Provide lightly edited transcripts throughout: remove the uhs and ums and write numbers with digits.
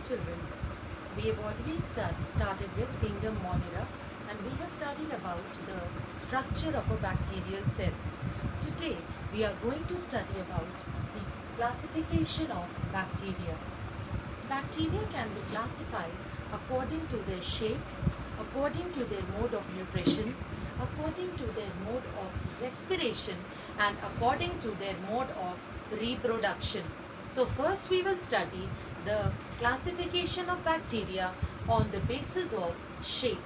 children, we have already started with kingdom Monera, and we have studied about the structure of a bacterial cell. Today we are going to study about the classification of bacteria. Bacteria can be classified according to their shape, according to their mode of nutrition, according to their mode of respiration, and according to their mode of reproduction. So first we will study the classification of bacteria on the basis of shape.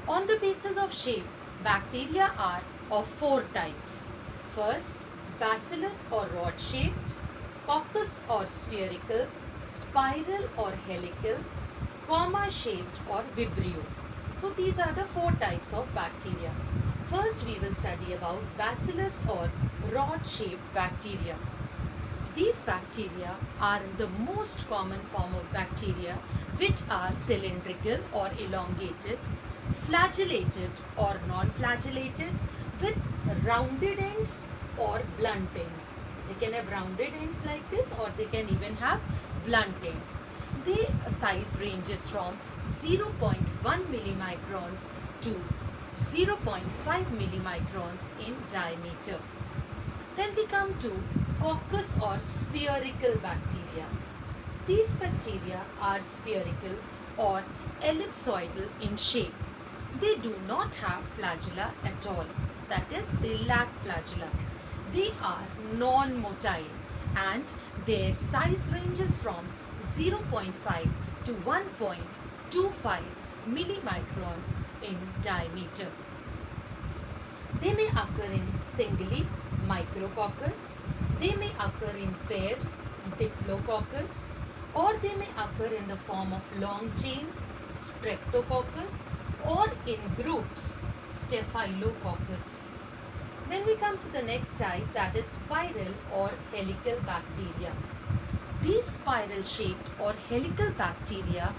On the basis of shape, bacteria are of four types. First, bacillus or rod shaped, coccus or spherical, spiral or helical, comma shaped or vibrio. So these are the four types of bacteria. First we will study about bacillus or rod shaped bacteria. These bacteria are the most common form of bacteria, which are cylindrical or elongated, flagellated or non-flagellated, with rounded ends or blunt ends. They can have rounded ends like this, or they can even have blunt ends. Their size ranges from 0.1 millimicrons to 0.5 millimicrons in diameter. Then we come to coccus or spherical bacteria. These bacteria are spherical or ellipsoidal in shape. They do not have flagella at all. That is, they lack flagella. They are non-motile and their size ranges from 0.5 to 1.25 millimicrons in diameter. They may occur in singly, Micrococcus. They may occur in pairs, Diplococcus, or they may occur in the form of long chains, Streptococcus, or in groups, Staphylococcus. Then we come to the next type, that is spiral or helical bacteria. These spiral shaped or helical bacteria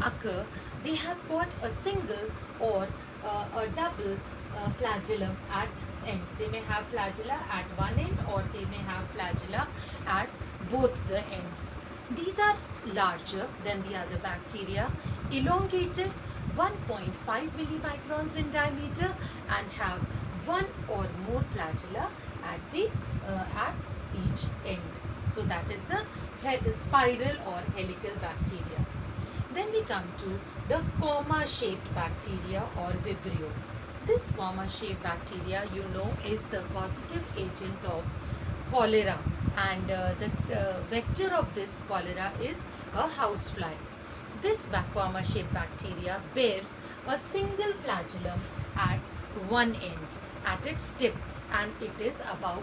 occur, they have got a single or a double flagellum at end. They may have flagella at one end, or they may have flagella at both the ends. These are larger than the other bacteria, elongated 1.5 millimicrons in diameter, and have one or more flagella at each end. So that is the spiral or helical bacteria. Then we come to the comma-shaped bacteria or vibrio. This comma-shaped bacteria, you know, is the causative agent of cholera, and the vector of this cholera is a housefly. This comma-shaped bacteria bears a single flagellum at one end, at its tip, and it is about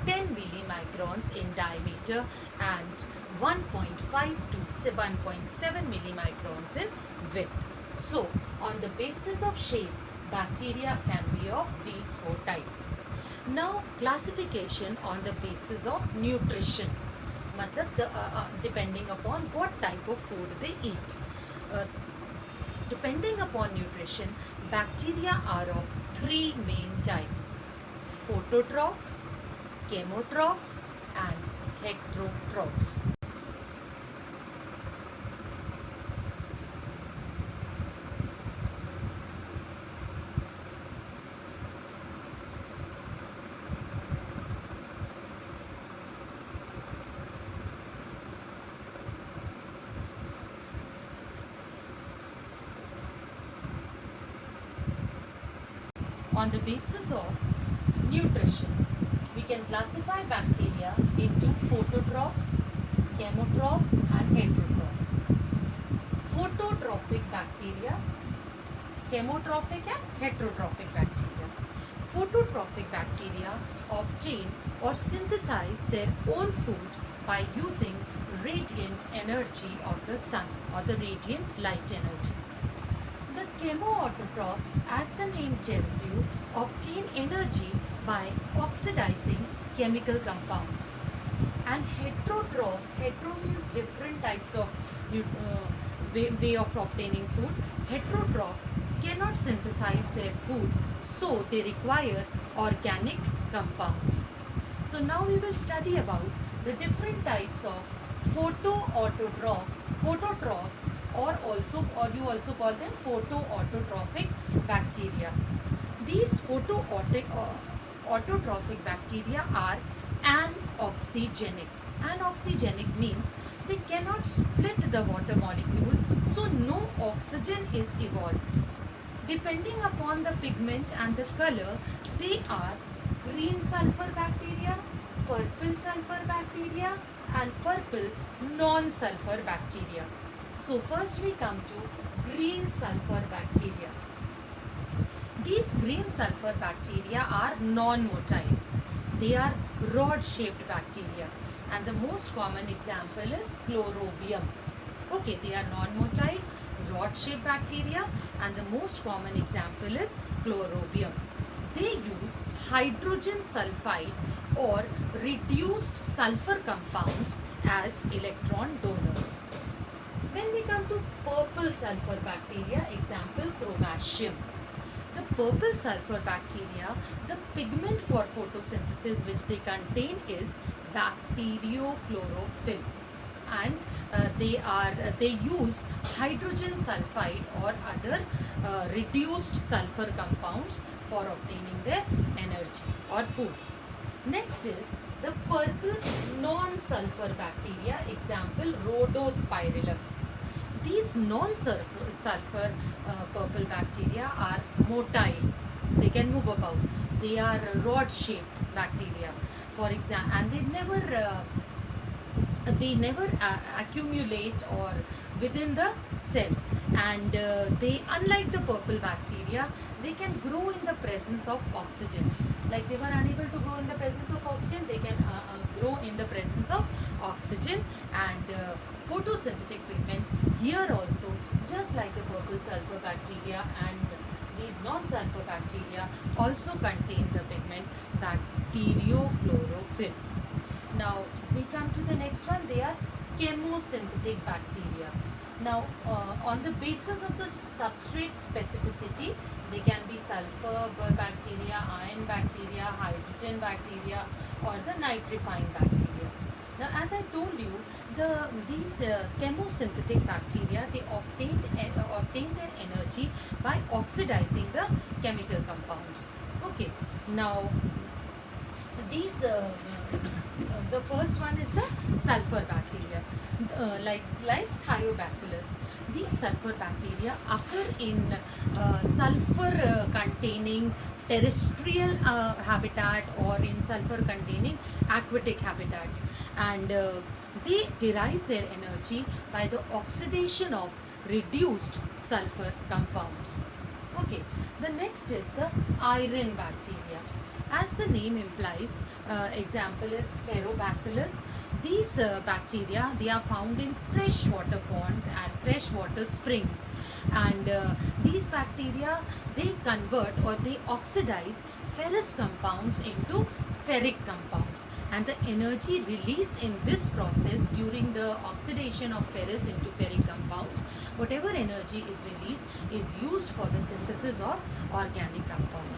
10 millimicrons in diameter and 1.5 to 1.7 millimicrons in width. So, on the basis of shape, bacteria can be of these four types. Now, classification on the basis of nutrition. Depending upon what type of food they eat. Depending upon nutrition, bacteria are of three main types: phototrophs, chemotrophs, and heterotrophs. On the basis of nutrition, we can classify bacteria into phototrophs, chemotrophs, and heterotrophs. Phototrophic bacteria, chemotrophic and heterotrophic bacteria. Phototrophic bacteria obtain or synthesize their own food by using radiant energy of the sun, or the radiant light energy. The chemoautotrophs, as the name tells you, obtain energy by oxidizing chemical compounds. And heterotrophs, hetero means different types of way of obtaining food. Heterotrophs cannot synthesize their food, so they require organic compounds. So now we will study about the different types of phototrophs, or you also call them photoautotrophic bacteria. These autotrophic bacteria are anoxygenic. Anoxygenic means they cannot split the water molecule, so no oxygen is evolved. Depending upon the pigment and the color, they are green sulfur bacteria, purple sulfur bacteria, and purple non-sulfur bacteria. So first we come to green sulfur bacteria. These green sulfur bacteria are non-motile. They are rod-shaped bacteria, and the most common example is chlorobium. Okay, they are non-motile, rod-shaped bacteria, and the most common example is chlorobium. They use hydrogen sulfide or reduced sulfur compounds as electron donors. When we come to purple sulfur bacteria, example Chromacium. The purple sulfur bacteria, the pigment for photosynthesis which they contain is bacteriochlorophyll, and they use hydrogen sulfide or other reduced sulfur compounds for obtaining their energy or food. Next is the purple non-sulfur bacteria, example Rhodospirillum. These non-sulfur purple bacteria are motile. They can move about. They are rod-shaped bacteria, for example, and they never accumulate or within the cell, and they, unlike the purple bacteria, they can grow in the presence of oxygen. Like they were unable to grow in the presence of oxygen, they can grow in the presence of oxygen. And photosynthetic pigment here also, just like the purple sulfur bacteria and these non-sulfur bacteria, also contain the pigment bacteriochlorophyll. Now we come to the next one. They are chemosynthetic bacteria. Now on the basis of the substrate specificity, they can be sulfur bacteria, iron bacteria, hydrogen bacteria, or the nitrifying bacteria. Now as I told you, these chemosynthetic bacteria, they obtain their energy by oxidizing the chemical compounds. Okay, now these the first one is the sulfur bacteria, like Thiobacillus. These sulfur bacteria occur in sulfur containing terrestrial habitat or in sulfur containing aquatic habitats, and they derive their energy by the oxidation of reduced sulfur compounds. Okay, the next is the iron bacteria. As the name implies, example is Ferrobacillus. These bacteria, they are found in freshwater ponds and freshwater springs, and these bacteria, they convert or they oxidize ferrous compounds into ferric compounds, and the energy released in this process during the oxidation of ferrous into ferric compounds, whatever energy is released is used for the synthesis of organic compounds.